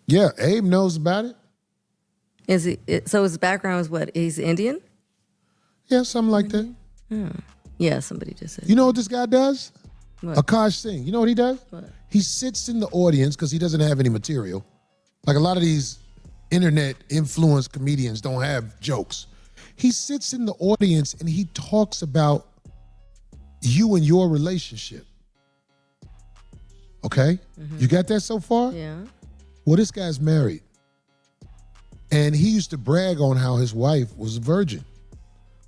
Yeah, Abe knows about it. Is he? So his background is what? He's Indian? Yeah, something like that. Yeah, somebody just said. You know what this guy does? What? Akaash Singh. You know what he does? What? He sits in the audience because he doesn't have any material. Like a lot of these internet influenced comedians don't have jokes. He sits in the audience and he talks about you and your relationship. Okay? You got that so far? Yeah. Well, this guy's married. And he used to brag on how his wife was a virgin.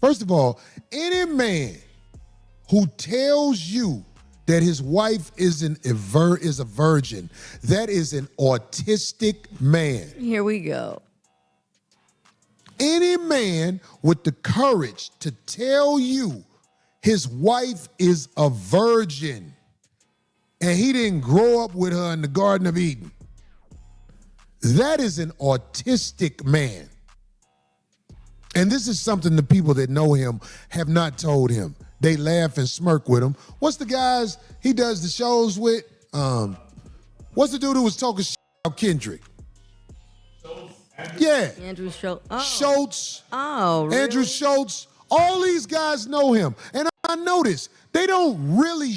First of all, any man who tells you that his wife is a virgin, that is an autistic man. Here we go. Any man with the courage to tell you his wife is a virgin and he didn't grow up with her in the Garden of Eden, that is an autistic man. And this is something the people that know him have not told him. They laugh and smirk with him. What's the guys he does the shows with? What's the dude who was talking shit about Kendrick? Yeah. Andrew Schultz. Oh. Schultz. Oh, really? Andrew Schultz. All these guys know him. And I notice they don't really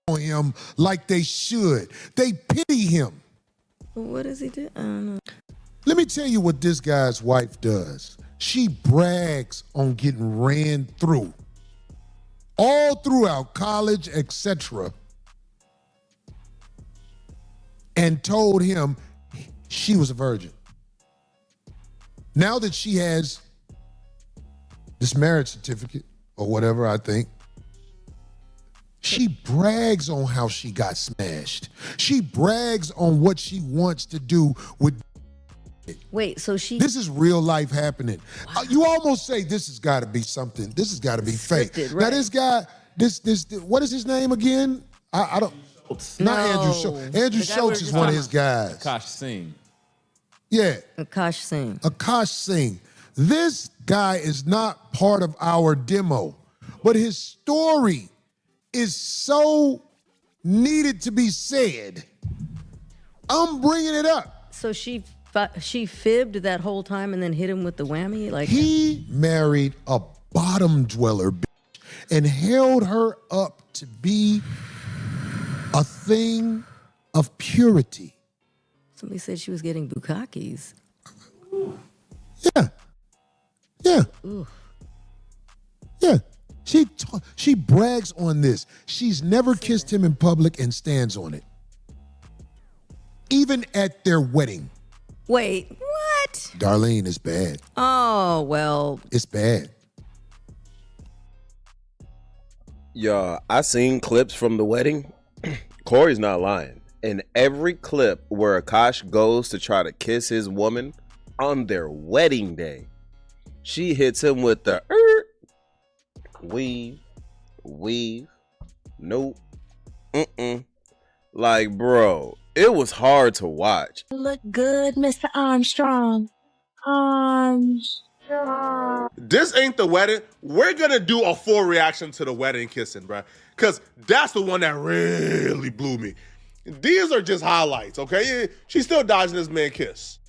on him like they should. They pity him. What does he do? I don't know. Let me tell you what this guy's wife does. She brags on getting ran through. All throughout college, etc. And told him she was a virgin. Now that she has this marriage certificate or whatever, I think, she brags on how she got smashed. She brags on what she wants to do with. Wait, so she... This is real life happening. Wow. You almost say this has got to be something. This has got to be fake. Right. Now this guy, this, what is his name again? I don't. Schultz. Not No. Andrew Schultz. Andrew Schultz is one of his guys. Akaash Singh. Yeah. Akash Singh. Akaash Singh. This guy is not part of our demo, but his story is so needed to be said. I'm bringing it up. So she fibbed that whole time and then hit him with the whammy? Like He married a bottom dweller bitch and held her up to be a thing of purity. somebody said she was getting bukakis. Yeah. Yeah. Ooh. Yeah. She brags on this. She's never kissed him in public and stands on it. Even at their wedding. Wait, what? Darlene, it's bad. Oh, well. It's bad. Y'all, I seen clips from the wedding. Corey's not lying. In every clip where Akash goes to try to kiss his woman on their wedding day, she hits him with the weave, nope, like, bro, it was hard to watch. Look good, Mr. Armstrong. This ain't the wedding. We're gonna do a full reaction to the wedding kissing, bro. Cause that's the one that really blew me. These are just highlights, okay? She's still dodging this man kiss.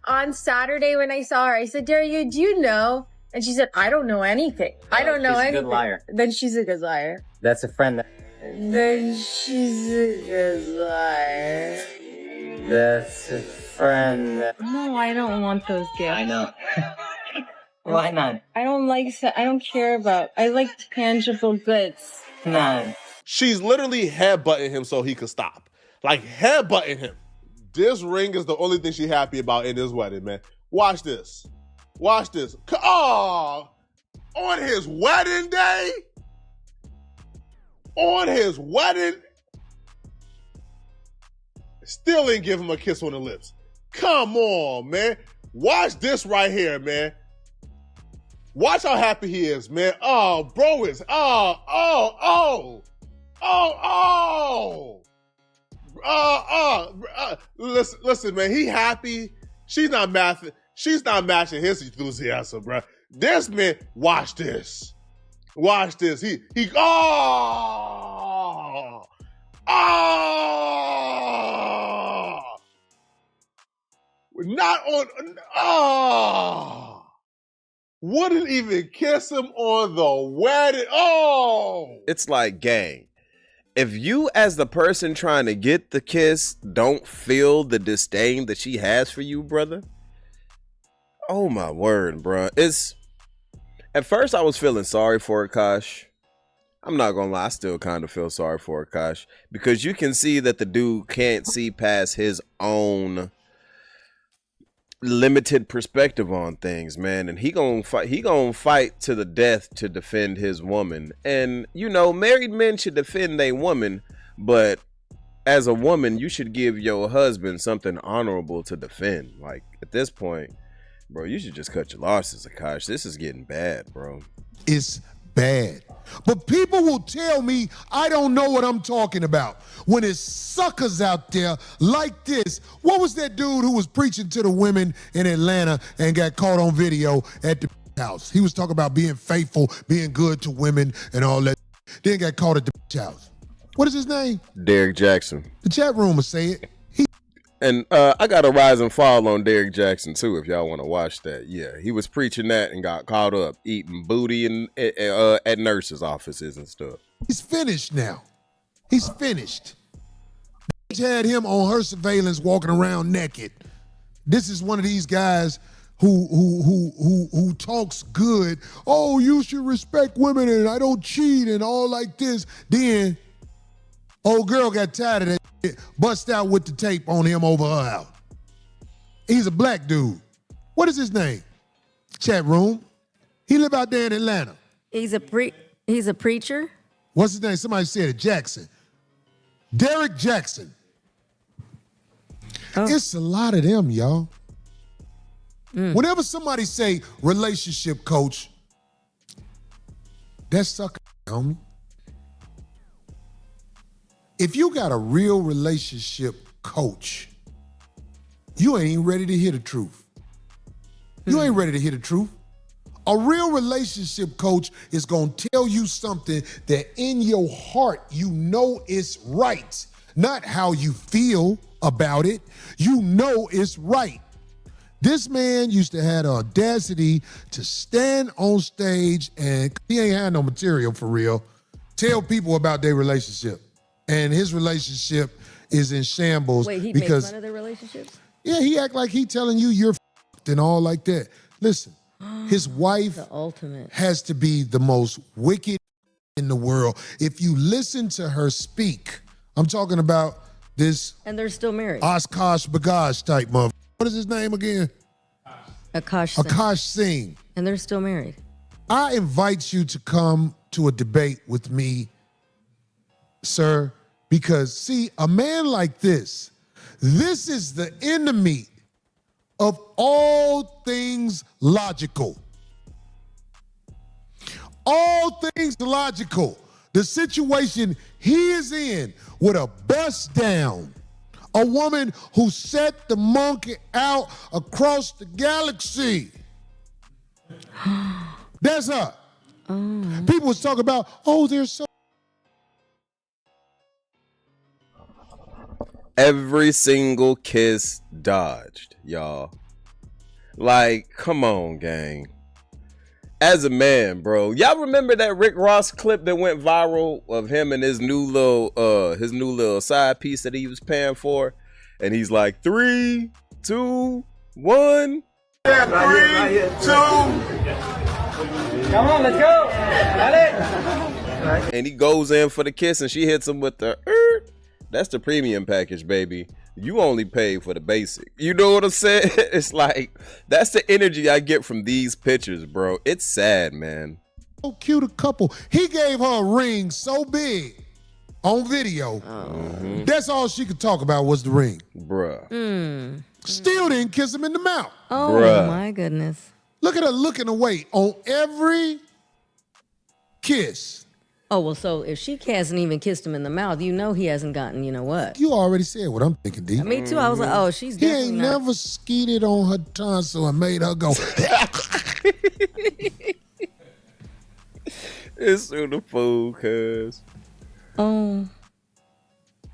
On Saturday when I saw her, I said, Daria, do you know? And she said, I don't know anything. I don't know anything. She's a good liar. Then she's a good liar. That's a friend. Then she's a good liar. That's a friend. No, I don't want those gifts. I know. Why not? I don't care about, I like tangible goods. No. She's literally headbutting him so he could stop. Like, headbutting him. This ring is the only thing she's happy about in this wedding, man. Watch this. Watch this. Oh, on his wedding day? On his wedding? Still ain't give him a kiss on the lips. Come on, man. Watch this right here, man. Watch how happy he is, man. Oh, bro is, listen, man, he happy. She's not matching his enthusiasm, bro. This man, watch this. Watch this. Not on. Oh. Wouldn't even kiss him on the wedding. Oh. It's like, gang, if you as the person trying to get the kiss don't feel the disdain that she has for you, brother. Oh my word, bro. At first I was feeling sorry for Akash. I'm not gonna lie, I still kind of feel sorry for Akash because you can see that the dude can't see past his own limited perspective on things, man, and he gonna fight to the death to defend his woman. And you know, married men should defend their woman, but as a woman, you should give your husband something honorable to defend. Like at this point, bro, you should just cut your losses, Akash. This is getting bad, bro. It's bad. But people will tell me I don't know what I'm talking about when it's suckers out there like this. What was that dude who was preaching to the women in Atlanta and got caught on video at the house? He was talking about being faithful, being good to women and all that. Then got caught at the house. What is his name? Derek Jackson. The chat room will say it. And I got a rise and fall on Derek Jackson too, if y'all want to watch that. Yeah, he was preaching that and got caught up eating booty and at nurses' offices and stuff. He's finished now. He's finished. Had him on her surveillance walking around naked. This is one of these guys who talks good. Oh, you should respect women and I don't cheat and all like this. Then old girl got tired of that shit, bust out with the tape on him over her house. He's a black dude. What is his name? Chat room. He live out there in Atlanta. He's a preacher. What's his name? Somebody said it. Jackson. Derek Jackson. Oh. It's a lot of them, y'all. Whenever somebody say relationship coach, that's sucker, homie. If you got a real relationship coach, you ain't ready to hear the truth. You ain't ready to hear the truth. A real relationship coach is gonna tell you something that in your heart you know is right, not how you feel about it. You know it's right. This man used to have the audacity to stand on stage and he ain't had no material for real, tell people about their relationship. And his relationship is in shambles. Wait, he because makes fun of their relationships? yeah, he act like he telling you you're f***ed and all like that. Listen, his wife The ultimate. has to be the most wicked in the world. If you listen to her speak, I'm talking about this And they're still married. Akash Bagaj type mother. What is his name again? Akash Singh. Akash Singh. And they're still married. I invite you to come to a debate with me, sir, because see, a man like this is the enemy of all things logical. All things logical. The situation he is in with a bust down, a woman who set the monkey out across the galaxy. That's her. People was talking about, oh, they're so. Every single kiss dodged, y'all. Like, come on, gang. As a man, bro, y'all remember that Rick Ross clip that went viral of him and his new little side piece that he was paying for, and he's like 3, 2, 1. Yeah, 3, 2. Come on, let's go. And he goes in for the kiss, and she hits him with the. That's the premium package, baby. You only pay for the basic. You know what I'm saying? It's like, that's the energy I get from these pictures, bro. It's sad, man. So cute a couple. He gave her a ring so big on video. That's all she could talk about was the ring. Bruh. Still didn't kiss him in the mouth. Oh, Bruh. my goodness. Look at her looking away on every kiss. Oh, well, so if she hasn't even kissed him in the mouth, you know he hasn't gotten, you know what? You already said what I'm thinking, D. Me too. I was like, oh, she's He definitely ain't not. never skeeted on her tonsil and made her go. It's through the fool, cuz. Oh.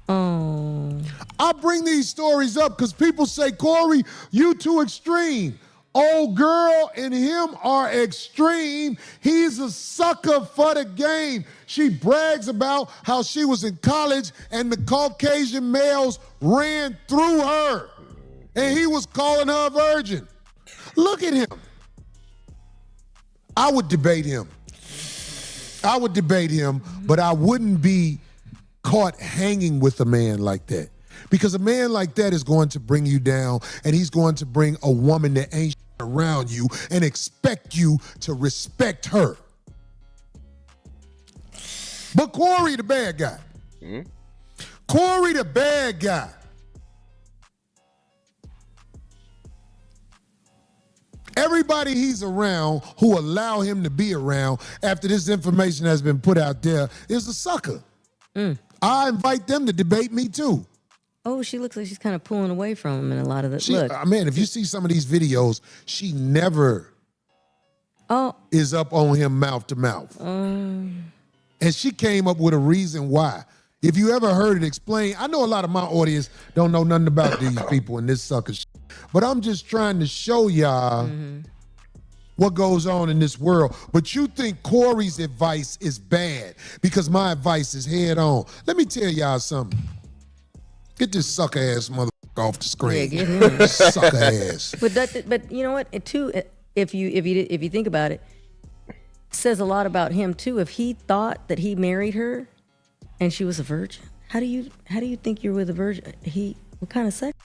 Oh. I bring these stories up because people say, Corey, you too extreme. Old girl and him are extreme. He's a sucker for the game. She brags about how she was in college and the Caucasian males ran through her. And he was calling her a virgin. Look at him. I would debate him. But I wouldn't be caught hanging with a man like that. Because a man like that is going to bring you down, and he's going to bring a woman that ain't around you and expect you to respect her. But Corey the bad guy. Corey the bad guy. Everybody he's around who allow him to be around after this information has been put out there is a sucker. I invite them to debate me too. Oh, she looks like she's kind of pulling away from him in a lot of the look. Man, if you see some of these videos, she never is up on him mouth to mouth. And she came up with a reason why. If you ever heard it explained, I know a lot of my audience don't know nothing about these people and this sucker shit. But I'm just trying to show y'all what goes on in this world. But you think Corey's advice is bad because my advice is head on. Let me tell y'all something. Get this sucker ass motherfucker off the screen. Yeah, get him. Sucker ass. But you know what? If you think about it, says a lot about him too. If he thought that he married her and she was a virgin, how do you think you're with a virgin? What kind of sex?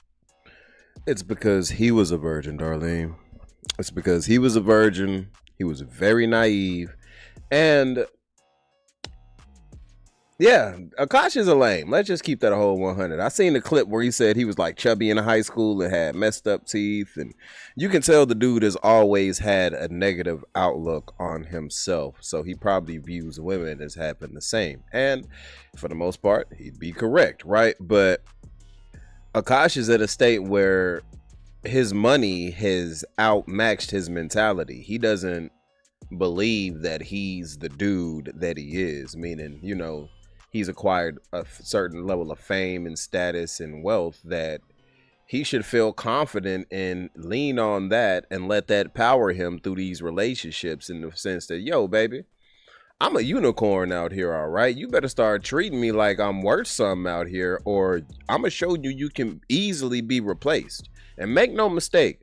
It's because he was a virgin, Darlene. It's because he was a virgin. He was very naive. And yeah, Akash is a lame. Let's just keep that a whole 100. I seen the clip where he said he was like chubby in high school and had messed up teeth. And you can tell the dude has always had a negative outlook on himself. So he probably views women as having the same. And for the most part, he'd be correct, right? But Akash is at a state where his money has outmatched his mentality. He doesn't believe that he's the dude that he is, meaning, you know, he's acquired a certain level of fame and status and wealth that he should feel confident and lean on that and let that power him through these relationships in the sense that, yo, baby, I'm a unicorn out here, all right? You better start treating me like I'm worth something out here, or I'm going to show you can easily be replaced. And make no mistake,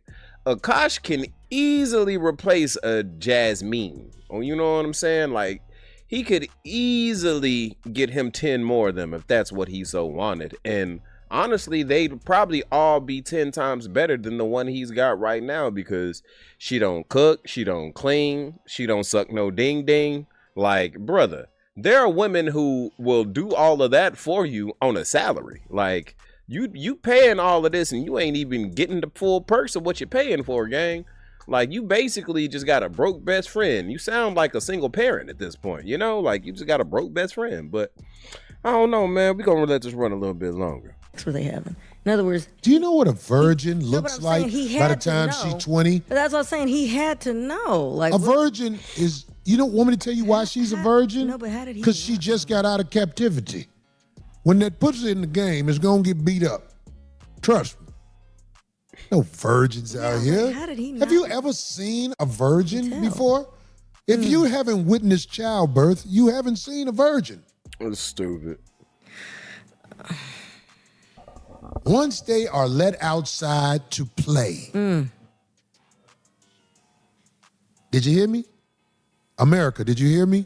Akash can easily replace a Jasmine. Oh, you know what I'm saying? Like, he could easily get him 10 more of them if that's what he so wanted. And honestly, they'd probably all be 10 times better than the one he's got right now because she don't cook, she don't clean, she don't suck no ding ding. Like, brother, there are women who will do all of that for you on a salary. Like, you paying all of this and you ain't even getting the full perks of what you're paying for, gang. Like, you basically just got a broke best friend. You sound like a single parent at this point, you know? Like, you just got a broke best friend. But I don't know, man. We're going to let this run a little bit longer. That's what they having. In other words, do you know what a virgin looks like by the time she's 20? That's what I'm saying. He had to know. Like, a virgin is, you don't want me to tell you why she's a virgin? No, but how did he? Because she just got out of captivity. When that puts her in the game, it's going to get beat up. Trust me. No virgins out here. How did he know? Have you ever seen a virgin before? If you haven't witnessed childbirth, you haven't seen a virgin. That's stupid. Once they are let outside to play. Did you hear me? America, did you hear me?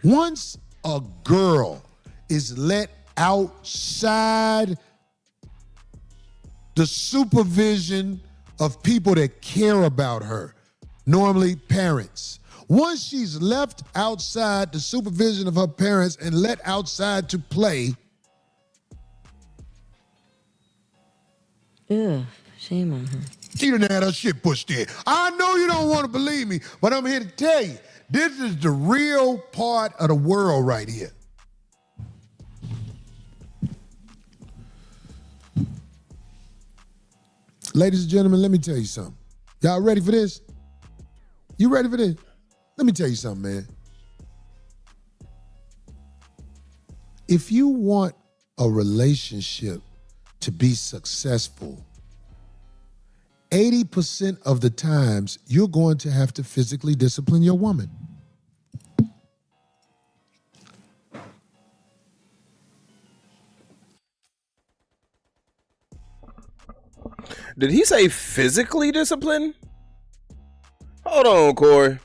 Once a girl is let outside the supervision of people that care about her, normally parents. Once she's left outside the supervision of her parents and let outside to play. Ugh, shame on her. She done had her shit pushed in. I know you don't want to believe me, but I'm here to tell you, this is the real part of the world right here. Ladies and gentlemen, let me tell you something. Y'all ready for this? You ready for this? Let me tell you something, man. If you want a relationship to be successful, 80% of the times you're going to have to physically discipline your woman. Did he say physically discipline? Hold on, Corey.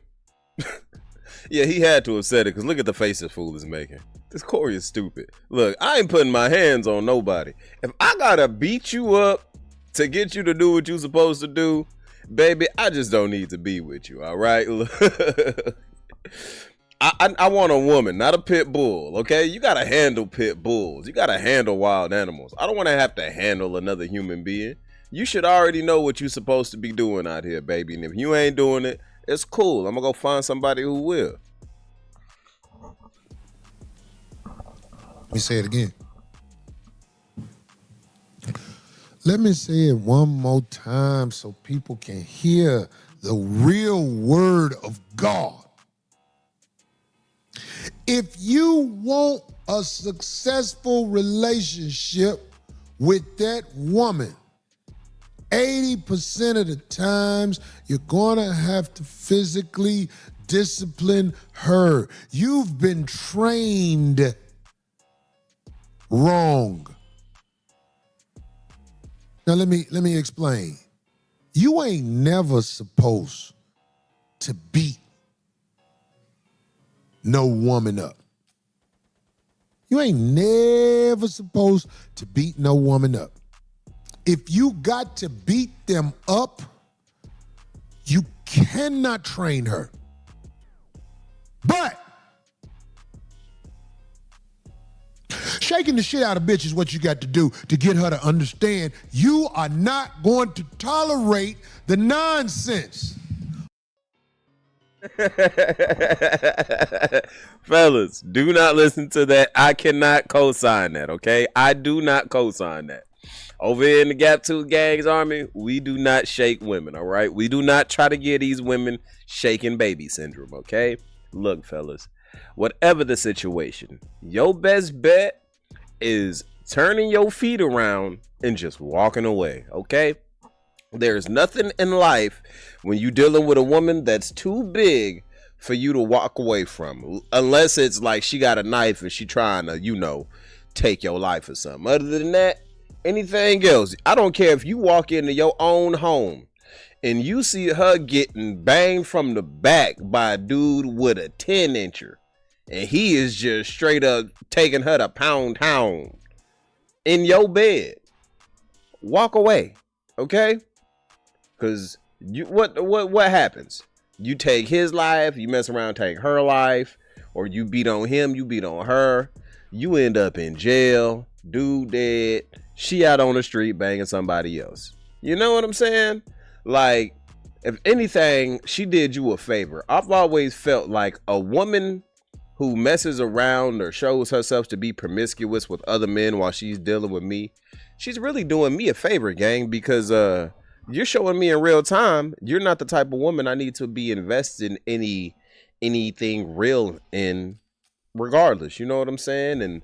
Yeah, he had to have said it because look at the face this fool is making. This Corey is stupid. Look, I ain't putting my hands on nobody. If I gotta beat you up to get you to do what you supposed to do, baby, I just don't need to be with you, all right? I want a woman, not a pit bull, okay? You gotta handle pit bulls. You gotta handle wild animals. I don't want to have to handle another human being. You should already know what you're supposed to be doing out here, baby. And if you ain't doing it, it's cool. I'm gonna go find somebody who will. Let me say it again. Let me say it one more time so people can hear the real word of God. If you want a successful relationship with that woman, 80% of the times you're gonna have to physically discipline her. You've been trained wrong. Now let me explain. You ain't never supposed to beat no woman up. You ain't never supposed to beat no woman up. If you got to beat them up, you cannot train her. But shaking the shit out of bitch is what you got to do to get her to understand you are not going to tolerate the nonsense. Fellas, do not listen to that. I cannot co-sign that, okay? I do not co-sign that. Over here in the Gap Tooth Gangs Army, we do not shake women, all right? We do not try to get these women shaking baby syndrome, okay? Look, fellas, whatever the situation, your best bet is turning your feet around and just walking away, okay? There's nothing in life when you're dealing with a woman that's too big for you to walk away from, unless it's like she got a knife and she trying to, take your life or something. Other than that, anything else, I don't care if you walk into your own home and you see her getting banged from the back by a dude with a 10-incher and he is just straight up taking her to pound town in your bed, walk away, okay? Because what happens? You take his life, you mess around, take her life, or you beat on him, you beat on her, you end up in jail, dude dead, she out on the street banging somebody else. You know what I'm saying? Like, if anything, she did you a favor. I've always felt like a woman who messes around or shows herself to be promiscuous with other men while she's dealing with me, she's really doing me a favor, gang, because you're showing me in real time you're not the type of woman I need to be invested in anything real in, regardless. You know what I'm saying? And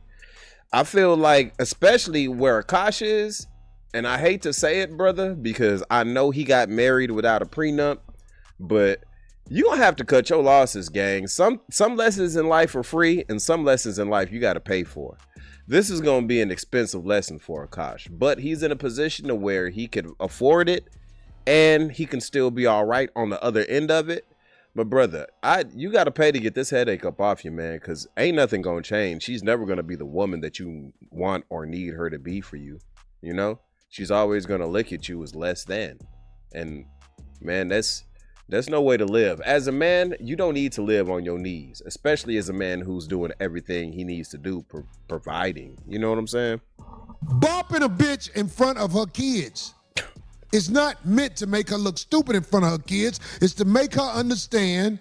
I feel like, especially where Akash is, and I hate to say it, brother, because I know he got married without a prenup, but you gonna have to cut your losses, gang. Some lessons in life are free, and some lessons in life you got to pay for. This is gonna be an expensive lesson for Akash, but he's in a position to where he can afford it, and he can still be all right on the other end of it. But brother, you got to pay to get this headache up off you, man, because ain't nothing gonna change. She's never gonna be the woman that you want or need her to be for you. You know, she's always gonna look at you as less than, and man, that's no way to live. As a man, you don't need to live on your knees, especially as a man who's doing everything he needs to do, providing. You know what I'm saying? Bopping a bitch in front of her kids. It's not meant to make her look stupid in front of her kids. It's to make her understand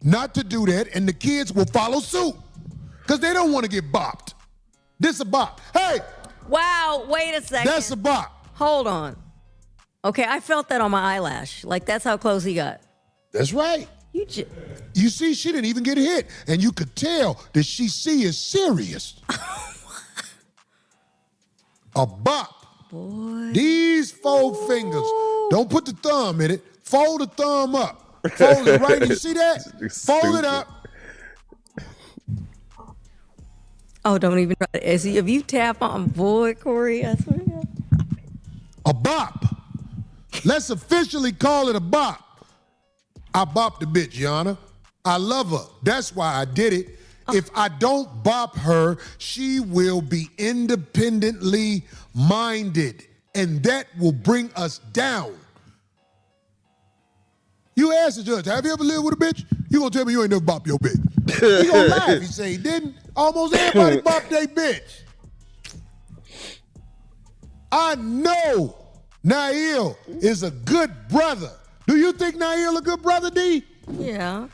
not to do that, and the kids will follow suit because they don't want to get bopped. This a bop. Hey! Wow, wait a second. That's a bop. Hold on. Okay, I felt that on my eyelash. Like, that's how close he got. That's right. You see, she didn't even get hit, and you could tell that she is serious. A bop. boy. These 4 fingers. Don't put the thumb in it. Fold the thumb up. Fold it right. You see that? Fold it up. Oh, don't even try to. See, if you tap on, boy, Corey, I swear to God. A bop. Let's officially call it a bop. I bopped the bitch, Your Honor. I love her. That's why I did it. If I don't bop her, she will be independently minded, and that will bring us down. You ask the judge, have you ever lived with a bitch? You gonna tell me you ain't never bopped your bitch. He gonna laugh. He say he didn't. Almost everybody bopped their bitch. I know Nail is a good brother. Do you think Nail a good brother, D? Yeah.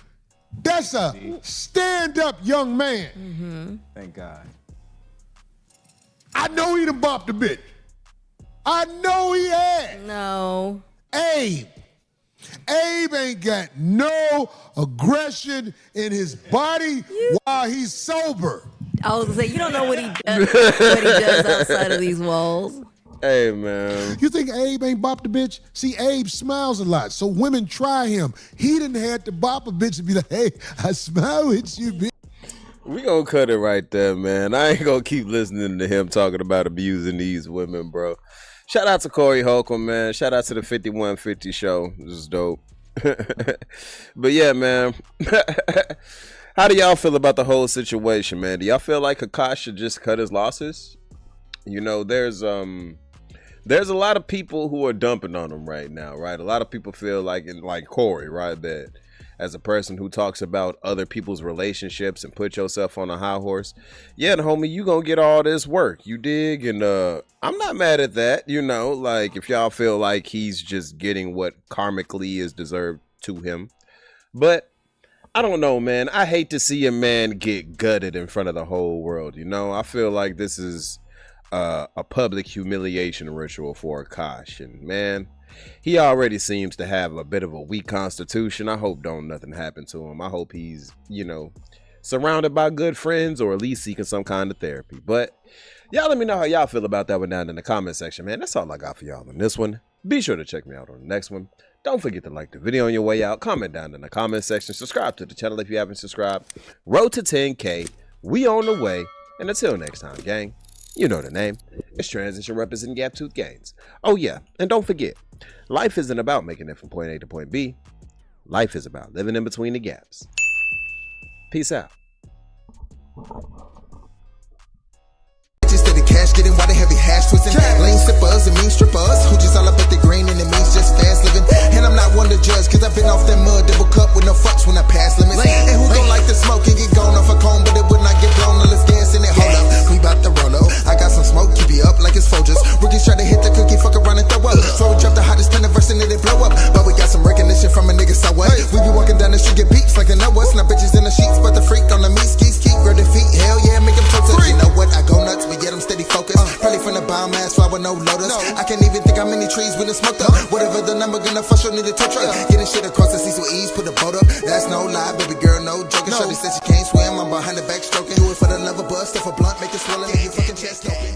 That's a stand-up young man. Thank God. I know he done bopped a bitch. I know he had. No. Abe ain't got no aggression in his body while he's sober. I was gonna say, you don't know what he does outside of these walls. Hey, man. You think Abe ain't bopped a bitch? See, Abe smiles a lot, so women try him. He didn't have to bop a bitch and be like, hey, I smile with you, bitch. We gonna cut it right there, man. I ain't gonna keep listening to him talking about abusing these women, bro. Shout out to Corey Holcomb, man. Shout out to the 5150 show. This is dope. But yeah, man. How do y'all feel about the whole situation, man? Do y'all feel like Akash should just cut his losses? You know, there's a lot of people who are dumping on him right now, right? A lot of people feel like Corey, right, that as a person who talks about other people's relationships and put yourself on a high horse, yeah, homie, you gonna get all this work, you dig? And I'm not mad at that, you know, like if y'all feel like he's just getting what karmically is deserved to him. But I don't know, man. I hate to see a man get gutted in front of the whole world, you know? I feel like this is a public humiliation ritual for Akash, and man, he already seems to have a bit of a weak constitution. I hope don't nothing happen to him. I hope he's, you know, surrounded by good friends or at least seeking some kind of therapy. But y'all let me know how y'all feel about that one down in the comment section, man. That's all I got for y'all on this one. Be sure to check me out on the next one. Don't forget to like the video on your way out. Comment down in the comment section. Subscribe to the channel if you haven't subscribed. Road to 10K. We on the way. And until next time, gang. You know the name. It's Transition Representing Gap Tooth Gains. Oh yeah, and don't forget, life isn't about making it from point A to point B. Life is about living in between the gaps. Peace out. Steady cash getting why they heavy hash twisting. Lean sippers and mean strippers who just all up at the green and it means just fast living. And I'm not one to judge cause I've been off that mud double cup with no fucks when I pass limits. And who don't like the smoke and get gone off a cone but it would not get blown unless gas in it. Hold up, we bout to roll up. I got some smoke, keep you up like it's Folgers. Rookies try to hit the cookie, fuck around and throw up. So we drop the hottest pen verse and it blow up. But we got some recognition from a nigga, so what? We be walking down the street, get peeps like they know us. Now bitches in the sheets, but the freak on the meat skis keep grab their feet. Hell yeah, make them toe touch. You know what? I go nuts, but yet I'm steady focused. Probably from the biomass flower, no lotus. I can't even think how many trees when it's smoked up. Whatever the number, gonna fuss, you'll need a tow truck. Getting shit across the seas with ease, put a boat up. That's no lie, baby girl, no joking. Shorty said she can't swim, I'm behind the back stroking. Do it for the love of buzz, stuff a blunt, make it swell and make your fucking chest open.